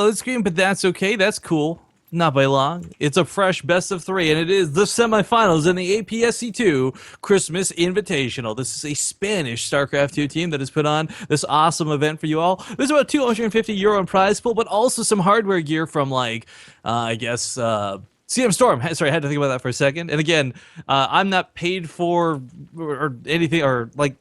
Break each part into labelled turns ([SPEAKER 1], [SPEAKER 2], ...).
[SPEAKER 1] load screen, but that's okay. That's cool. Not by long. It's a fresh best of 3, and it is the semifinals in the APSC2 Christmas Invitational. This is a Spanish StarCraft 2 team that has put on this awesome event for you all. There's about €250 in prize pool, but also some hardware gear from, like, I guess, CM Storm. Sorry, I had to think about that for a second. And again, I'm not paid for or anything, or like,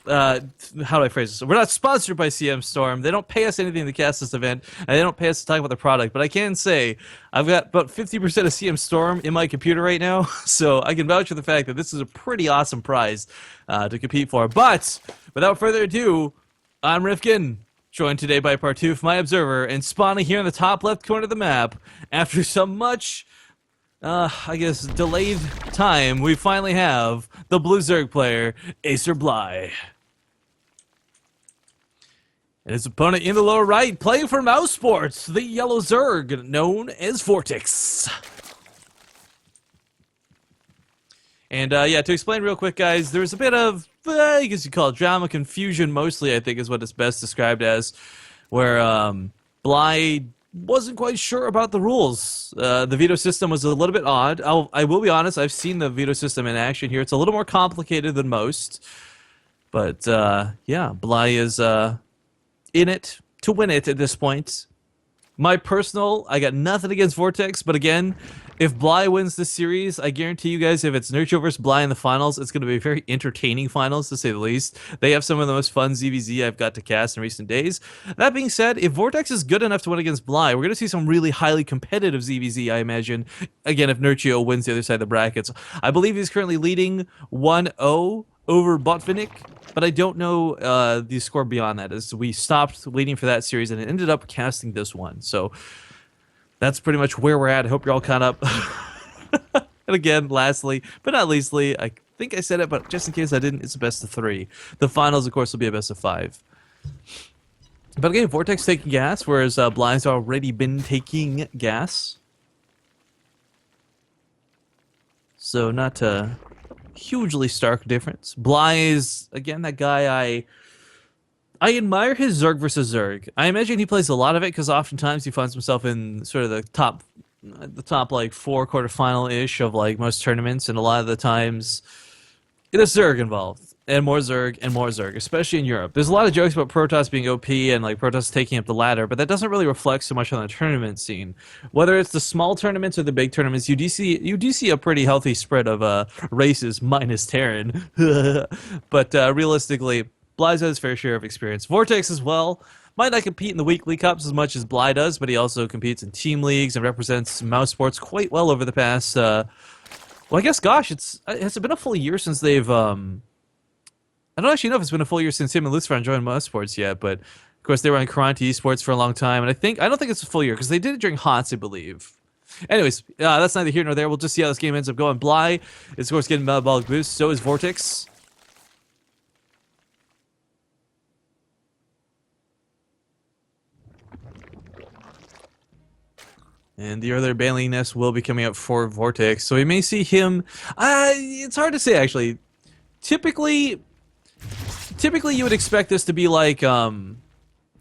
[SPEAKER 1] how do I phrase this? We're not sponsored by CM Storm. They don't pay us anything to cast this event, and they don't pay us to talk about the product. But I can say I've got about 50% of CM Storm in my computer right now, so I can vouch for the fact that this is a pretty awesome prize to compete for. But without further ado, I'm Rifkin, joined today by Partouf, my observer, and spawning here in the top left corner of the map, after some much I guess, delayed time, we finally have the Blue Zerg player, Acer BLY. And his opponent in the lower right, playing for Mouse Sports, the Yellow Zerg, known as VORTIX. And yeah, to explain real quick, guys, there's a bit of, I guess you call it drama, confusion, mostly, I think is what it's best described as, where BLY wasn't quite sure about the rules. The veto system was a little bit odd. I will be honest, I've seen the veto system in action here. It's a little more complicated than most. But, yeah, BLY is in it to win it at this point. My personal, I got nothing against VORTIX, but again, if BLY wins this series, I guarantee you guys, if it's Nurture versus BLY in the finals, it's going to be a very entertaining finals, to say the least. They have some of the most fun ZVZ I've got to cast in recent days. That being said, if VORTIX is good enough to win against BLY, we're going to see some really highly competitive ZVZ, I imagine. Again, if Nurture wins the other side of the brackets. I believe he's currently leading 1-0 over Botvinnik, but I don't know the score beyond that, as we stopped waiting for that series and it ended up casting this one. So that's pretty much where we're at. I hope you're all caught up. And again, lastly, but not leastly, I think I said it, but just in case I didn't, it's a best of 3. The finals, of course, will be a best of 5. But again, VORTIX taking gas, whereas BLY's already been taking gas. So not a hugely stark difference. BLY is, again, that guy I admire his Zerg versus Zerg. I imagine he plays a lot of it because oftentimes he finds himself in sort of the top like 4 quarterfinal-ish of like most tournaments, and a lot of the times it is Zerg involved. And more Zerg, especially in Europe. There's a lot of jokes about Protoss being OP and like Protoss taking up the ladder, but that doesn't really reflect so much on the tournament scene. Whether it's the small tournaments or the big tournaments, you do see a pretty healthy spread of races minus Terran. But realistically, BLY's had his fair share of experience. VORTIX as well might not compete in the weekly cups as much as BLY does, but he also competes in team leagues and represents Mouse Sports quite well over the past. Well, I guess, gosh, has it been a full year since they've I don't actually know if it's been a full year since him and Lucifer joined Mouse Sports yet, but of course they were on Karate Esports for a long time, and I don't think it's a full year because they did it during HOTS, I believe. Anyways, that's neither here nor there. We'll just see how this game ends up going. BLY is, of course, getting metabolic boost. So is VORTIX. And the other Baneling Nest will be coming up for VORTIX, so we may see him. It's hard to say, actually. Typically, you would expect this to be like, you know,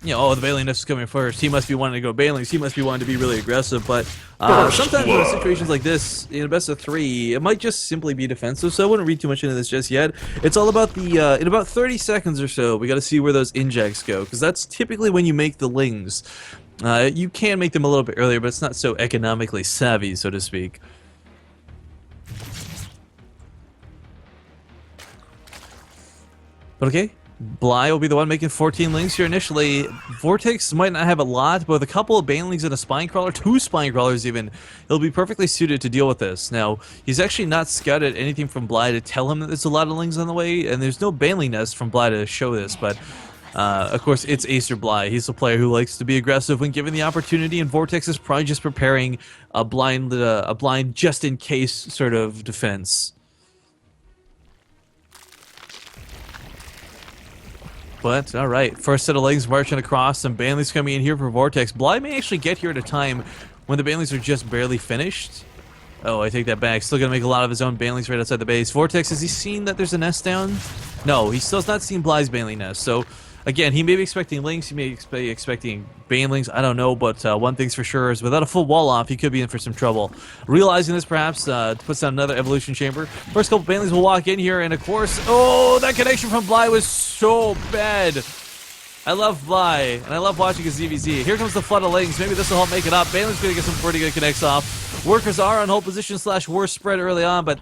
[SPEAKER 1] oh, the Baneling Nest is coming first. He must be wanting to go Banelings. He must be wanting to be really aggressive. But sometimes in situations like this, in a best of 3, it might just simply be defensive. So I wouldn't read too much into this just yet. It's all about the in about 30 seconds or so, we got to see where those injects go, because that's typically when you make the lings. You can make them a little bit earlier, but it's not so economically savvy, so to speak. But okay, BLY will be the one making 14 lings here initially. VORTIX might not have a lot, but with a couple of Banelings and a Spine Crawler, 2 Spine Crawlers even, he'll be perfectly suited to deal with this. Now, he's actually not scouted anything from BLY to tell him that there's a lot of lings on the way, and there's no Baneling Nest from BLY to show this, but of course, it's Acer BLY. He's a player who likes to be aggressive when given the opportunity, and VORTIX is probably just preparing a blind just-in-case sort of defense. But, alright, first set of legs marching across, some Banelings coming in here for VORTIX. BLY may actually get here at a time when the Banelings are just barely finished. Oh, I take that back. Still gonna make a lot of his own Banelings right outside the base. VORTIX, has he seen that there's a nest down? No, he still has not seen BLY's Baneling Nest, so Again, he may be expecting Lynx, he may be expecting Banelings, I don't know, but one thing's for sure is without a full wall off, he could be in for some trouble. Realizing this, perhaps, puts down another Evolution Chamber. First couple Banelings will walk in here, and of course, oh, that connection from BLY was so bad. I love BLY, and I love watching his ZVZ. Here comes the flood of Lings. Maybe this will help make it up. Baneling's going to get some pretty good connects off. Workers are on hold position / worst spread early on, but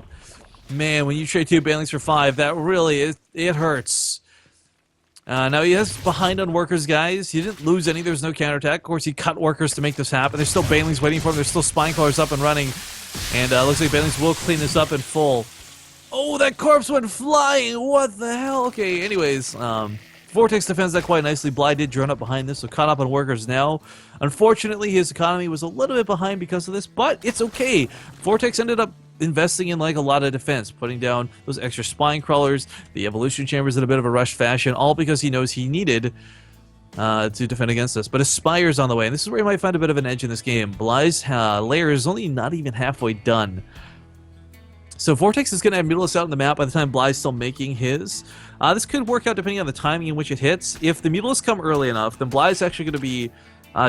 [SPEAKER 1] man, when you trade 2 Banelings for 5, that really, it hurts. Now he is behind on Workers, guys. He didn't lose any. There was no counterattack. Of course, he cut Workers to make this happen. There's still Banelings waiting for him. There's still Spine Crawlers up and running. And looks like Banelings will clean this up in full. Oh, that corpse went flying. What the hell? Okay, anyways, VORTIX defends that quite nicely. BLY did drone up behind this, so caught up on Workers now. Unfortunately, his economy was a little bit behind because of this, but it's okay. VORTIX ended up investing in like a lot of defense, putting down those extra Spine Crawlers, the Evolution Chambers in a bit of a rushed fashion, all because he knows he needed to defend against us. But Aspire's on the way, and this is where you might find a bit of an edge in this game. BLY's lair is only not even halfway done. So VORTIX is going to have Mutalisk out on the map by the time BLY's still making his. This could work out depending on the timing in which it hits. If the Mutalisks come early enough, then BLY's actually going to be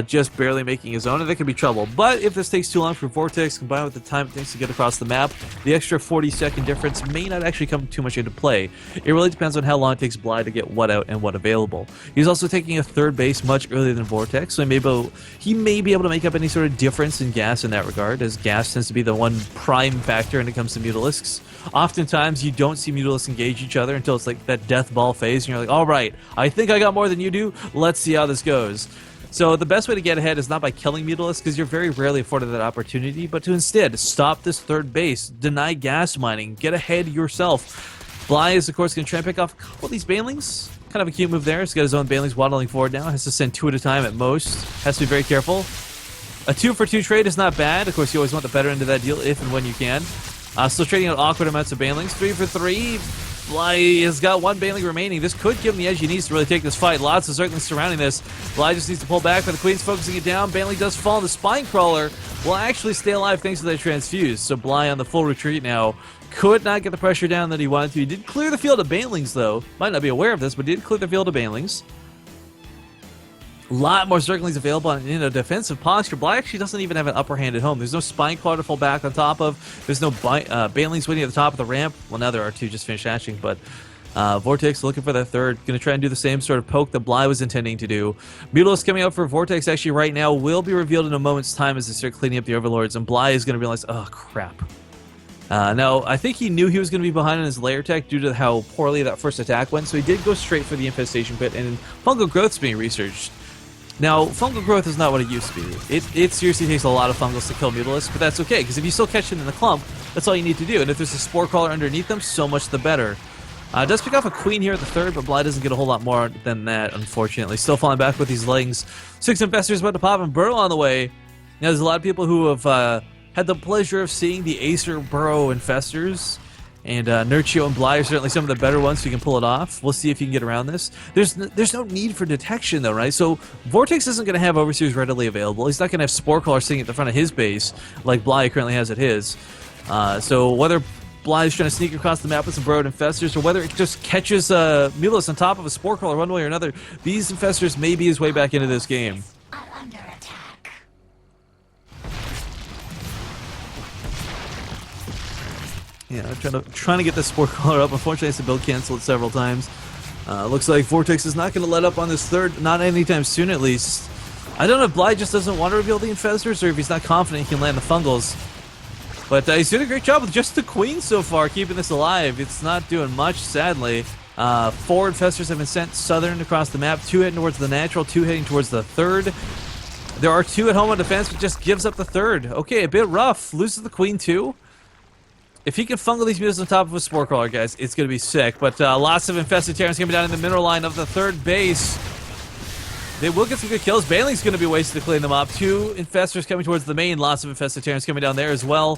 [SPEAKER 1] just barely making his own, and that could be trouble. But if this takes too long for VORTIX, combined with the time it takes to get across the map, the extra 40-second difference may not actually come too much into play. It really depends on how long it takes BLY to get what out and what available. He's also taking a third base much earlier than VORTIX, so he may be able to make up any sort of difference in gas in that regard, as gas tends to be the one prime factor when it comes to Mutalisks. Oftentimes, you don't see Mutalisks engage each other until it's like that death ball phase, and you're like, alright, I think I got more than you do, let's see how this goes. So the best way to get ahead is not by killing Mutalisks, because you're very rarely afforded that opportunity, but to instead stop this third base, deny gas mining, get ahead yourself. BLY is, of course, going to try and pick off a couple of these Banelings. Kind of a cute move there. He's got his own Banelings waddling forward now. Has to send 2 at a time at most. Has to be very careful. A 2-for-2 trade is not bad. Of course, you always want the better end of that deal if and when you can. Still trading out awkward amounts of Banelings. 3-for-3. BLY has got 1 Baneling remaining. This could give him the edge he needs to really take this fight. Lots of Zerglings surrounding this. BLY just needs to pull back, but the Queen's focusing it down. Baneling does fall. The Spine Crawler will actually stay alive thanks to that transfuse. So BLY on the full retreat now. Could not get the pressure down that he wanted to. He did clear the field of Banelings, though. Might not be aware of this, but did clear the field of Banelings. A lot more Zerglings available in a defensive posture. BLY actually doesn't even have an upper hand at home. There's no Spine Claw to fall back on top of. There's no Banelings waiting at the top of the ramp. Well, now there are 2 just finished hatching, but VORTIX looking for that third. Going to try and do the same sort of poke that BLY was intending to do. Mutalisk coming out for VORTIX actually right now will be revealed in a moment's time as they start cleaning up the Overlords, and BLY is going to realize, oh, crap. Now, I think he knew he was going to be behind on his layer tech due to how poorly that first attack went, so he did go straight for the Infestation Pit, and Fungal Growth's being researched. Now, fungal growth is not what it used to be. It seriously takes a lot of fungals to kill Mutalisks, but that's okay, because if you still catch it in the clump, that's all you need to do. And if there's a Spore Crawler underneath them, so much the better. Does pick off a Queen here at the third, but BLY doesn't get a whole lot more than that, unfortunately. Still falling back with these Lings. 6 Infestors about to pop, and Burrow on the way. Now, there's a lot of people who have had the pleasure of seeing the Acer Burrow Infestors. And Nurchio and BLY are certainly some of the better ones, so you can pull it off. We'll see if you can get around this. There's no need for detection, though, right? So VORTIX isn't going to have Overseers readily available. He's not going to have Spore Crawler sitting at the front of his base, like BLY currently has at his. So whether BLY is trying to sneak across the map with some Burrowed Infestors, or whether it just catches Mutalisk on top of a Spore Crawler one way or another, these Infestors may be his way back into this game. Yeah, trying to get the Spore Crawler up. Unfortunately, I has to build cancel it several times. Looks like VORTIX is not going to let up on this third, not anytime soon at least. I don't know if BLY just doesn't want to reveal the Infestors, or if he's not confident he can land the Fungals. But he's doing a great job with just the Queen so far, keeping this alive. It's not doing much, sadly. 4 Infestors have been sent southern across the map, 2 heading towards the natural, 2 heading towards the third. There are 2 at home on defense, but just gives up the third. Okay, a bit rough. Loses the Queen too. If he can fungal these Mutalisks on top of a Spore Crawler, guys, it's going to be sick. But lots of Infested Terrans coming down in the mineral line of the third base. They will get some good kills. Baneling's going to be wasted to clean them up. 2 Infestors coming towards the main. Lots of Infested Terrans coming down there as well.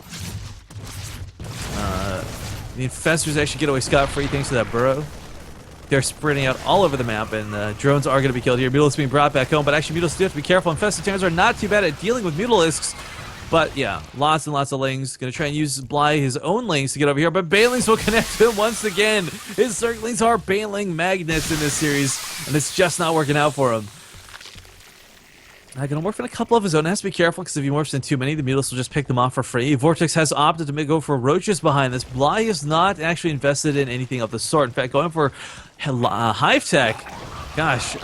[SPEAKER 1] The Infestors actually get away scot-free thanks to that Burrow. They're spreading out all over the map, and drones are going to be killed here. Mutalisks being brought back home, but actually Mutalisks do have to be careful. Infested Terrans are not too bad at dealing with Mutalisks. But yeah, lots and lots of lings. Gonna try and use BLY his own lings to get over here, but banelings will connect to him once again. His Zerglings are baneling magnets in this series, and it's just not working out for him. Gonna morph in a couple of his own. Has to be careful because if he morphs in too many, the Mutalisk will just pick them off for free. Vortix has opted to go for roaches behind this. BLY is not actually invested in anything of the sort. In fact, going for hive tech. Gosh,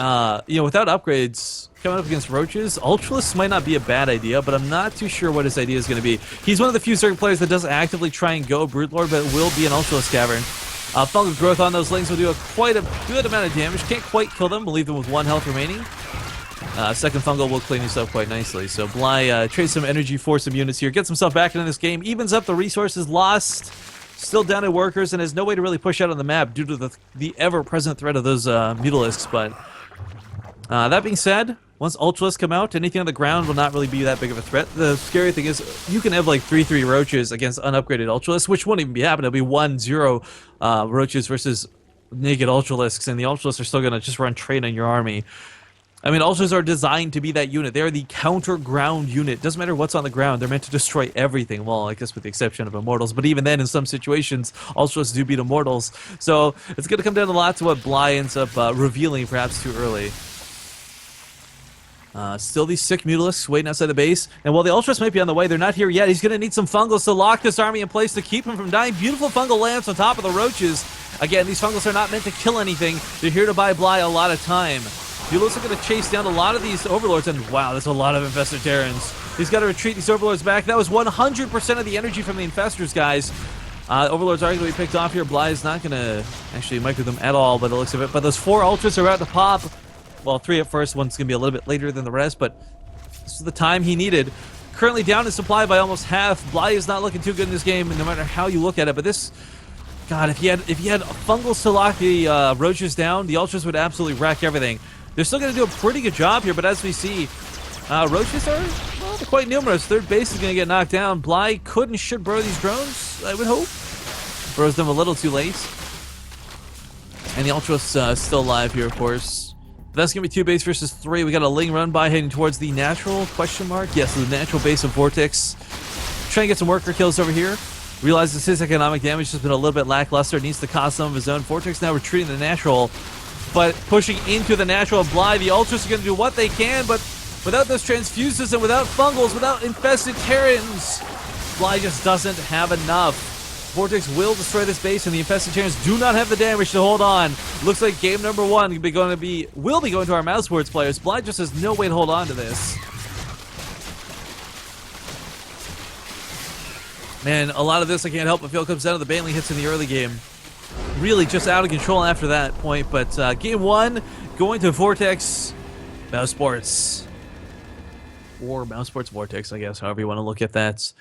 [SPEAKER 1] you know, without upgrades coming up against roaches, Ultralisk might not be a bad idea, but I'm not too sure what his idea is going to be. He's one of the few certain players that doesn't actively try and go Brute Lord, but will be an Ultralisk Cavern. Fungal growth on those lings will do quite a good amount of damage. Can't quite kill them, but leave them with 1 health remaining. Second fungal will clean himself quite nicely. So BLY trades some energy for some units here, gets himself back into this game, evens up the resources lost, still down in workers, and has no way to really push out on the map due to the ever-present threat of those Mutalisks. But that being said, once Ultralisks come out, anything on the ground will not really be that big of a threat. The scary thing is you can have like 3/3 roaches against unupgraded Ultralisks, which won't even be happening. It'll be 1-0 roaches versus naked Ultralisks, and the Ultralisks are still going to just run trade on your army. I mean, Ultras are designed to be that unit. They're the counter-ground unit. Doesn't matter what's on the ground. They're meant to destroy everything. Well, I guess with the exception of Immortals. But even then, in some situations, Ultras do beat Immortals. So it's going to come down a lot to what BLY ends up revealing perhaps too early. Still these sick Mutalisks waiting outside the base. And while the Ultras might be on the way, they're not here yet. He's going to need some Fungals to lock this army in place to keep him from dying. Beautiful Fungal Lance on top of the Roaches. Again, these Fungals are not meant to kill anything. They're here to buy BLY a lot of time. Mutalisks are going to chase down a lot of these Overlords, and wow, that's a lot of Infestor Terrans. He's got to retreat these Overlords back. That was 100% of the energy from the Infestors, guys. Overlords are going to be picked off here. BLY is not going to actually micro them at all by the looks of it, but those 4 Ultras are about to pop. Well, 3 at first, one's going to be a little bit later than the rest, but this is the time he needed. Currently down in supply by almost half. BLY is not looking too good in this game, no matter how you look at it, but this... God, if he had Fungals to lock the Roaches down, the Ultras would absolutely wreck everything. They're still going to do a pretty good job here, but as we see, Roaches are well, quite numerous. Third base is going to get knocked down. BLY could and should burrow these drones, I would hope. Burrows them a little too late. And the Ultra's still alive here, of course. That's going to be 2 base versus 3. We got a Ling run by heading towards the natural, question mark? Yes, the natural base of VORTIX. Trying to get some worker kills over here. Realizes his economic damage has been a little bit lackluster. Needs to cost some of his own. VORTIX now retreating the natural. But pushing into the natural BLY, the Ultras are going to do what they can, but without those transfuses and without Fungals, without infested Terrans, BLY just doesn't have enough. VORTIX will destroy this base, and the infested Terrans do not have the damage to hold on. Looks like game number 1 will be going to our Mouse Sports players. BLY just has no way to hold on to this. Man, a lot of this I can't help but feel comes down to the baneling hits in the early game. Really just out of control after that point, but game 1 going to VORTIX Mouse Sports, or Mouse Sports VORTIX, I guess, however you want to look at that.